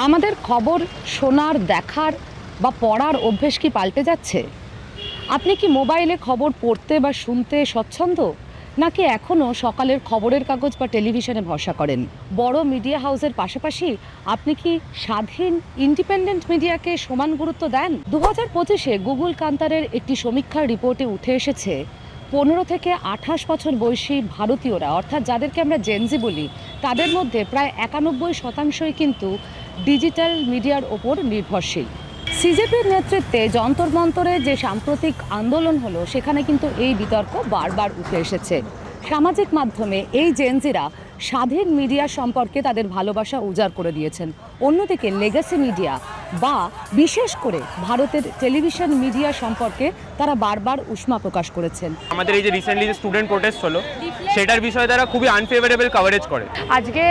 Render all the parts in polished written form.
আমাদের খবর শোনার, দেখার বা পড়ার অভ্যেস কি পাল্টে যাচ্ছে? আপনি কি মোবাইলে খবর পড়তে বা শুনতে স্বচ্ছন্দ, নাকি এখনও সকালের খবরের কাগজ বা টেলিভিশনে ভরসা করেন? বড় মিডিয়া হাউসের পাশাপাশি আপনি কি স্বাধীন ইন্ডিপেন্ডেন্ট মিডিয়াকে সমান গুরুত্ব দেন? 2025-এ গুগল কান্তারের একটি সমীক্ষার রিপোর্টে উঠে এসেছে 15 থেকে 28 বছর বয়সী ভারতীয়রা, অর্থাৎ যাদেরকে আমরা জেনজি বলি, তাদের মধ্যে প্রায় 91% কিন্তু ডিজিটাল মিডিয়ার ওপর নির্ভরশীল। সিজেপির নেতৃত্বে যন্তর মন্তরে যে সাম্প্রতিক আন্দোলন হলো, সেখানে কিন্তু এই বিতর্ক বারবার উঠে এসেছে। সামাজিক মাধ্যমে এই জেনজিরা স্বাধীন মিডিয়া সম্পর্কে তাদের ভালোবাসা উজাড় করে দিয়েছেন। অন্যদিকে লেগাসি মিডিয়া বা বিশেষ করে ভারতের টেলিভিশন মিডিয়া সম্পর্কে তারা বারবার উষ্মা প্রকাশ করেছেন। আমাদের এই যে রিসেন্টলি যে স্টুডেন্ট প্রোটেস্ট হলো, সেটার বিষয়ে তারা খুবই আনফেভারেবল কভারেজ করে। আজকে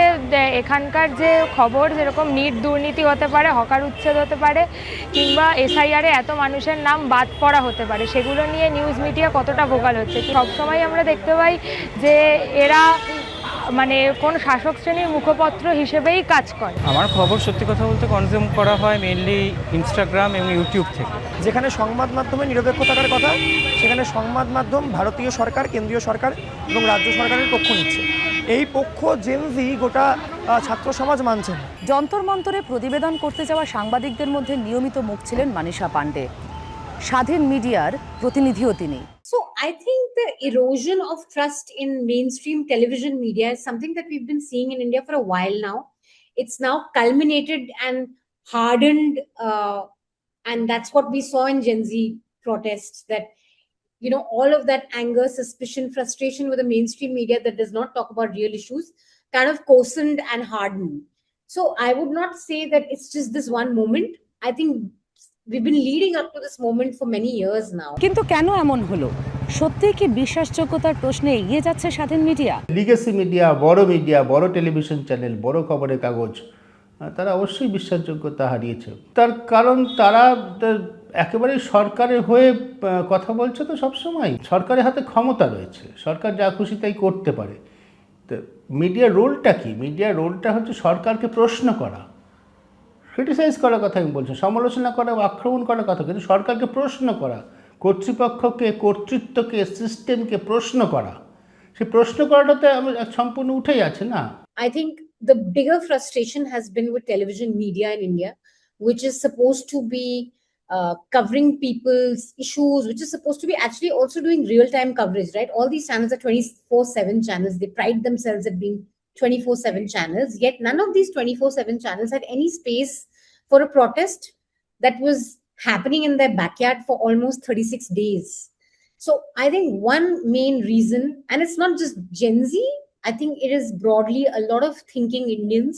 এখানকার যে খবর, যেরকম নিট দুর্নীতি হতে পারে, হকার উচ্ছেদ হতে পারে, কিংবা এসআইআরে এত মানুষের নাম বাদ পড়া হতে পারে, সেগুলো নিয়ে নিউজ মিডিয়া কতটা ভোকাল হচ্ছে। সবসময় আমরা দেখতে পাই যে এরা মানে কোন শাসক শ্রেণীর মুখপত্র হিসেবেই কাজ করে। আমার খবর সত্যি কথা বলতে কনজিউম করা হয় মেইনলি ইনস্টাগ্রাম এবং ইউটিউব থেকে। যেখানে সংবাদ মাধ্যমে নিরপেক্ষ থাকার কথা, সেখানে সংবাদ মাধ্যম ভারতীয় সরকার, কেন্দ্রীয় সরকার এবং রাজ্য সরকারের পক্ষ নিচ্ছে। এই পক্ষ জেনজি গোটা ছাত্র সমাজ মানছে না। যন্তর মন্তরে প্রতিবেদন করতে যাওয়া সাংবাদিকদের মধ্যে নিয়মিত মুখ ছিলেন মানিষা পান্ডে, স্বাধীন মিডিয়ার প্রতিনিধিও তিনি। So I think the erosion of trust in mainstream television media is something that we've been seeing in India for a while now. It's now culminated and hardened, and that's what we saw in Gen Z protests, that, you know, all of that anger, suspicion, frustration with the mainstream media that does not talk about real issues kind of coarsened and hardened. So I would not say that it's just this one moment. I think we've been leading up to this moment for many years now. কিন্তু কেন এমন হলো? সত্যিই কি বিশ্বাসযোগ্যতার প্রশ্নে এগিয়ে যাচ্ছে স্বাধীন মিডিয়া? লিগেসি মিডিয়া, বড় টেলিভিশন চ্যানেল, বড় খবরের কাগজ, তারা অবশ্যই বিশ্বাসযোগ্যতা হারিয়েছে। তার কারণ তারা একেবারে সরকারের হয়ে কথা বলছে, তো সবসময় সরকারের হাতে ক্ষমতা রয়েছে, সরকার যা খুশি তাই করতে পারে। তো মিডিয়ার রোলটা কি? মিডিয়ার রোলটা হচ্ছে সরকারকে প্রশ্ন করা, ক্রিটিসাইজ করার কথা আমি বলছি, সমালোচনা করা বা আক্রমণ করার কথা, কিন্তু সরকারকে প্রশ্ন করা, কর্তৃপক্ষকে, কর্তৃত্বকে, সিস্টেমকে প্রশ্ন করা, সেই প্রশ্ন করাটাতে আমি সম্পূর্ণ উঠেই আছে না। I think the bigger frustration has been with television media in India, which is supposed to be covering people's issues, which is supposed to be actually also doing real-time coverage, right? All these channels are 24/7 channels. They pride themselves at being 24/7 channels, yet none of these 24/7 channels had any space for a protest that was happening in their backyard for almost 36 days. So I think one main reason, and it's not just Gen Z, I think it is broadly a lot of thinking Indians,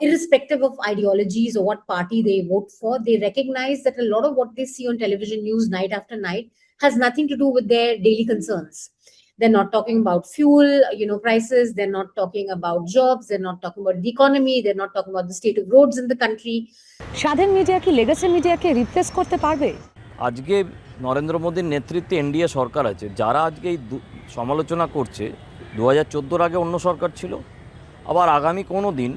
irrespective of ideologies or what party they vote for, they recognize that a lot of what they see on television news night after night has nothing to do with their daily concerns. They're not talking about fuel, prices. They're not talking about jobs. They're not talking about the economy. They're not talking about the state of roads in the country. স্বাধীন media কি legacy মিডিয়াকে replace করতে পারবে? আজকে নরেন্দ্র মোদীর নেতৃত্বে NDA সরকার আছে, যারা আজকে এই সমালোচনা করছে 2014-র আগে অন্য সরকার ছিল, আবার আগামী কোনো দিন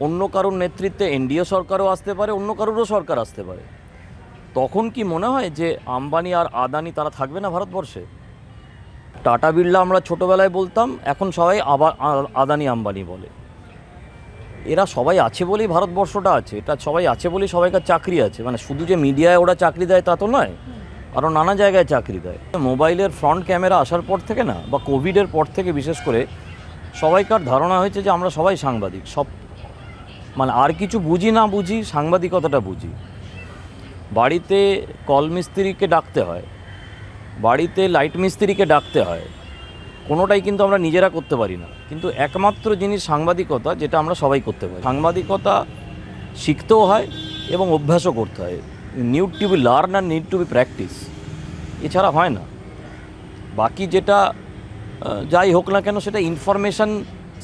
অন্য কারোর নেতৃত্বে এনডিএ সরকারও আসতে পারে, অন্য কারোরও সরকার আসতে পারে। তখন কি মনে হয় যে আম্বানি আর আদানি তারা থাকবে না ভারতবর্ষে? টাটা বিড়লা আমরা ছোটোবেলায় বলতাম, এখন সবাই আবার আদানি আম্বানি বলে। এরা সবাই আছে বলেই ভারতবর্ষটা আছে, এটা সবাই আছে বলেই সবাইকার চাকরি আছে। মানে শুধু যে মিডিয়ায় ওরা চাকরি দেয় তা তো নয়, আরও নানা জায়গায় চাকরি দেয়। মোবাইলের ফ্রন্ট ক্যামেরা আসার পর থেকে না, বা কোভিডের পর থেকে বিশেষ করে সবাইকার ধারণা হয়েছে যে আমরা সবাই সাংবাদিক, সব মানে আর কিছু বুঝি না বুঝি, সাংবাদিকতাটা বুঝি। বাড়িতে কল মিস্ত্রিকে ডাকতে হয়, বাড়িতে লাইট মিস্ত্রিকে ডাকতে হয়, কোনোটাই কিন্তু আমরা নিজেরা করতে পারি না। কিন্তু একমাত্র জিনিস সাংবাদিকতা, যেটা আমরা সবাই করতে পারি। সাংবাদিকতা শিখতেও হয় এবং অভ্যাসও করতে হয়। Need to B learn and need to B practice, এছাড়া হয় না। বাকি যেটা যাই হোক না কেন, সেটা ইনফরমেশান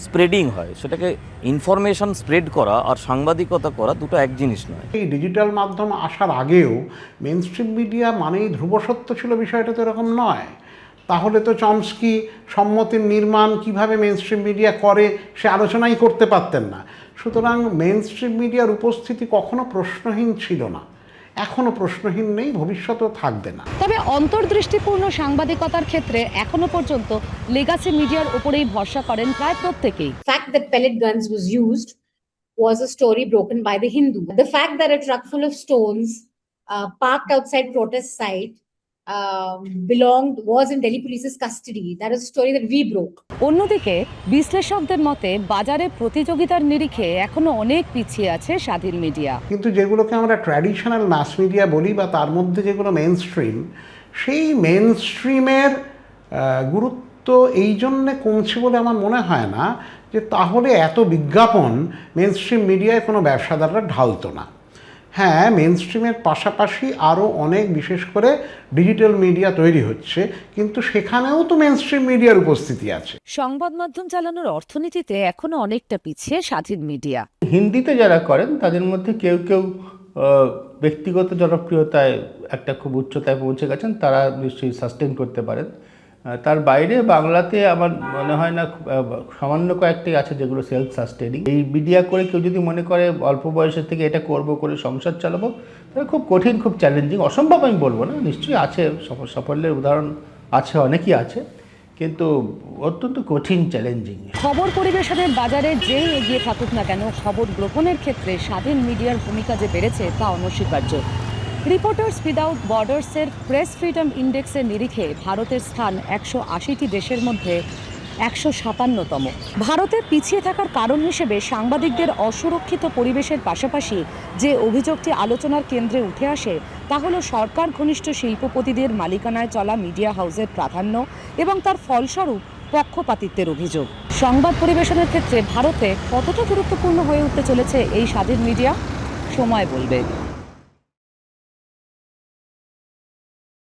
স্প্রেডিং হয়, সেটাকে ইনফরমেশান স্প্রেড করা আর সাংবাদিকতা করা দুটো এক জিনিস নয়। এই ডিজিটাল মাধ্যম আসার আগেও মেইনস্ট্রিম মিডিয়া মানেই ধ্রুবসত্য ছিল, বিষয়টা তো এরকম নয়। তাহলে তো চমস্কি সম্মতির নির্মাণ কিভাবে মেইনস্ট্রিম মিডিয়া করে সে আলোচনাই করতে পারতেন না। সুতরাং মেন স্ট্রিম মিডিয়ার উপস্থিতি কখনো প্রশ্নহীন ছিল না, এখনো প্রশ্নহীন নেই, ভবিষ্যতেও থাকবে না। তবে অন্তর্দৃষ্টিপূর্ণ সাংবাদিকতার ক্ষেত্রে এখনো পর্যন্ত লেগাসি মিডিয়ার উপরেই ভরসা করেন প্রায় প্রত্যেকেই। The fact that pellet guns was used was a story broken by the Hindu. The fact that a truck full of stones parked outside protest site was in Delhi police's custody. That is a story that we broke. অন্যদিকে বিশ্লেষকদের মতে বাজারে প্রতিযোগিতার নিরিখে এখনো অনেক পিছিয়ে আছে স্বাধীন মিডিয়া। কিন্তু যেগুলোকে আমরা ট্র্যাডিশনাল মাস মিডিয়া বলি বা তার মধ্যে যেগুলো মেন স্ট্রিম, সেই মেন স্ট্রিমের গুরুত্ব এই জন্যে কমছে বলে আমার মনে হয় না যে তাহলে এত বিজ্ঞাপন মেন স্ট্রিম মিডিয়ায় কোনো ব্যবসাদাররা ঢালতো না। হ্যাঁ, মেন স্ট্রিমের পাশাপাশি আরও অনেক, বিশেষ করে ডিজিটাল মিডিয়া তৈরি হচ্ছে, কিন্তু সেখানেও তো মেন স্ট্রিম মিডিয়ার উপস্থিতি আছে। সংবাদ মাধ্যম চালানোর অর্থনীতিতে এখনো অনেকটা পিছিয়ে স্বাধীন মিডিয়া। হিন্দিতে যারা করেন তাদের মধ্যে কেউ কেউ ব্যক্তিগত জনপ্রিয়তায় একটা খুব উচ্চতায় পৌঁছে গেছেন, তারা নিশ্চয়ই সাস্টেন করতে পারেন। তার বাইরে বাংলাতে আমার মনে হয় না, সামান্য কয়েকটি আছে যেগুলো সেলফ সাস্টেনিং। এই মিডিয়া করে কেউ যদি মনে করে অল্প বয়সের থেকে এটা করব, করে সংসার চালাবো, তাহলে খুব কঠিন, খুব চ্যালেঞ্জিং। অসম্ভব আমি বলবো না, নিশ্চয়ই আছে, সাফল্যের উদাহরণ আছে, অনেকই আছে, কিন্তু অত্যন্ত কঠিন, চ্যালেঞ্জিং। খবর পরিবেশনের বাজারে যে এগিয়ে থাকুক না কেন, খবর গ্রহণের ক্ষেত্রে স্বাধীন মিডিয়ার ভূমিকা যে বেড়েছে তা অনস্বীকার্য। রিপোর্টার্স উইদাউট বর্ডার্সের প্রেস ফ্রিডম ইন্ডেক্সের নিরিখে ভারতের স্থান 180টি দেশের মধ্যে 157তম। ভারতের পিছিয়ে থাকার কারণ হিসেবে সাংবাদিকদের অসুরক্ষিত পরিবেশের পাশাপাশি যে অভিযোগটি আলোচনার কেন্দ্রে উঠে আসে তা হলো সরকার ঘনিষ্ঠ শিল্পপতিদের মালিকানায় চলা মিডিয়া হাউসের প্রাধান্য এবং তার ফলস্বরূপ পক্ষপাতিত্বের অভিযোগ। সংবাদ পরিবেশনের ক্ষেত্রে ভারতে কতটা গুরুত্বপূর্ণ হয়ে উঠতে চলেছে এই স্বাধীন মিডিয়া, সময় বলবে।